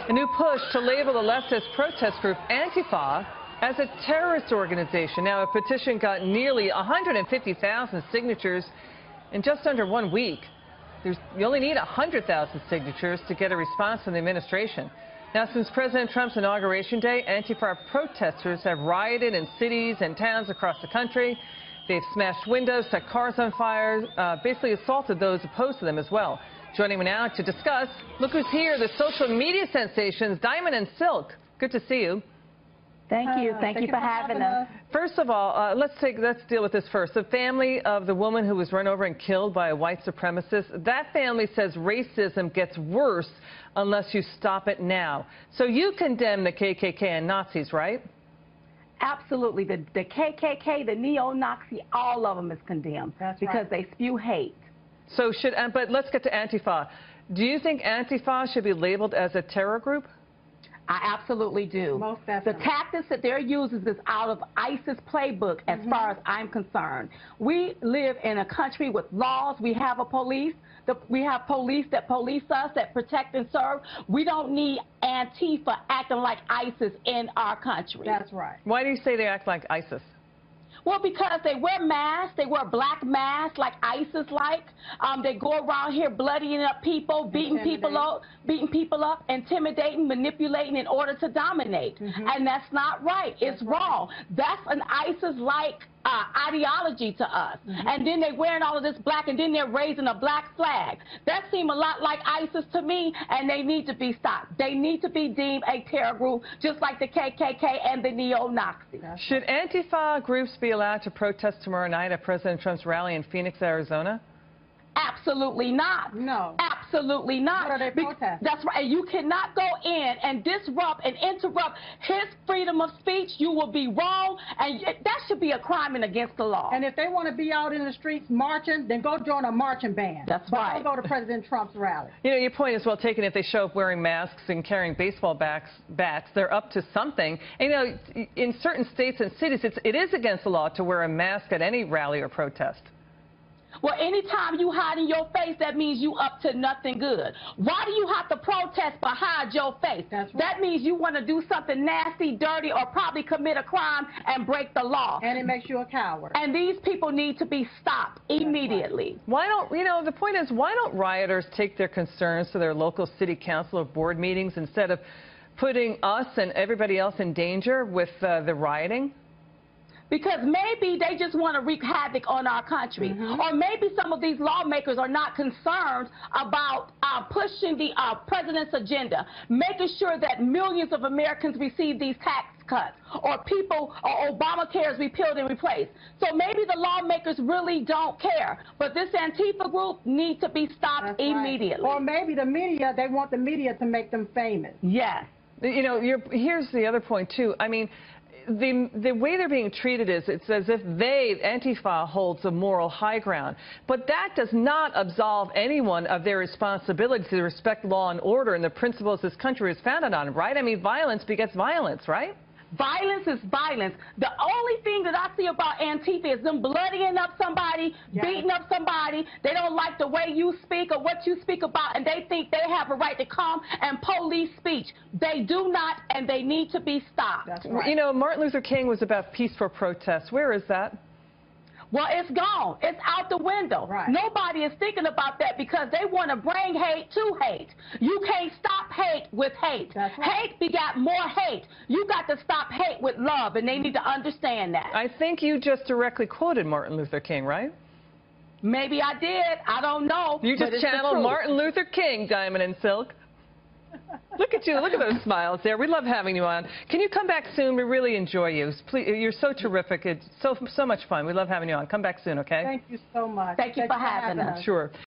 A new push to label the leftist protest group Antifa as a terrorist organization. Now, a petition got nearly 150,000 signatures in just under 1 week. You only need 100,000 signatures to get a response from the administration. Now, since President Trump's inauguration day, Antifa protesters have rioted in cities and towns across the country. They've smashed windows, set cars on fire, basically assaulted those opposed to them as well. Joining me now to discuss, look who's here, the social media sensations, Diamond and Silk. Good to see you. Thank you. Thank you for having us. First of all, let's deal with this first. The family of the woman who was run over and killed by a white supremacist, that family says racism gets worse unless you stop it now. So you condemn the KKK and Nazis, right? Absolutely. The KKK, the neo-Nazi, all of them is condemned. That's because right. they spew hate. So but let's get to Antifa. Do you think Antifa should be labeled as a terror group? I absolutely do. Most definitely. The tactics that they're using is out of ISIS playbook as far as I'm concerned. We live in a country with laws. We have a police. We have police that police us, that protect and serve. We don't need Antifa acting like ISIS in our country. That's right. Why do you say they act like ISIS? Well, because they wear masks, they wear black masks like ISIS like. They go around here bloodying up people, beating people up, intimidating, manipulating in order to dominate. And that's not right. It's wrong. That's an ISIS-like ideology to us. And then they're wearing all of this black, and then they're raising a black flag. That seems a lot like ISIS to me, and they need to be stopped. They need to be deemed a terror group, just like the KKK and the neo-Nazis. Should Antifa groups be allowed to protest tomorrow night at President Trump's rally in Phoenix, Arizona? Absolutely not. No. Absolutely not. What are they protesting? That's right. You cannot go in and disrupt and interrupt his freedom of speech. You will be wrong, and that should be a crime and against the law. And if they want to be out in the streets marching, then go join a marching band. That's right. Don't go to President Trump's rally. You know, your point is well taken. If they show up wearing masks and carrying baseball bats, they're up to something. And, you know, in certain states and cities, it is against the law to wear a mask at any rally or protest. Well, anytime you hide in your face, that means you up to nothing good. Why do you have to protest but hide your face? That's right. That means you want to do something nasty, dirty, or probably commit a crime and break the law. And it makes you a coward. And these people need to be stopped immediately. Right. Why don't, you know, the point is, why don't rioters take their concerns to their local city council or board meetings instead of putting us and everybody else in danger with the rioting? Because maybe they just want to wreak havoc on our country. Or maybe some of these lawmakers are not concerned about pushing the president's agenda, making sure that millions of Americans receive these tax cuts, or Obamacare is repealed and replaced. So maybe the lawmakers really don't care. But this Antifa group needs to be stopped immediately. Right. Or maybe the media, they want the media to make them famous. Yes. You know, here's the other point, too. I mean, the way they're being treated is it's as if Antifa holds a moral high ground. But that does not absolve anyone of their responsibility to respect law and order and the principles this country is founded on, right? I mean, violence begets violence, right? Violence is violence. The only thing that I see about Antifa is them bloodying up somebody, beating up somebody. They don't like the way you speak or what you speak about, and they think they have a right to come and police speech. They do not, and they need to be stopped. That's right. You know, Martin Luther King was about peaceful protests. Where is that? Well, it's gone. It's out the window. Right. Nobody is thinking about that because they want to bring hate to hate. You can't stop hate with hate. That's right. Hate begat more hate. You got to stop hate with love, and they need to understand that. I think you just directly quoted Martin Luther King, right? Maybe I did. I don't know. You just channeled Martin Luther King, Diamond and Silk. Look at you. Look at those smiles there. We love having you on. Can you come back soon? We really enjoy you. Please, you're so terrific. It's so much fun. We love having you on. Come back soon, okay? Thank you so much. Thank you for having us. Sure.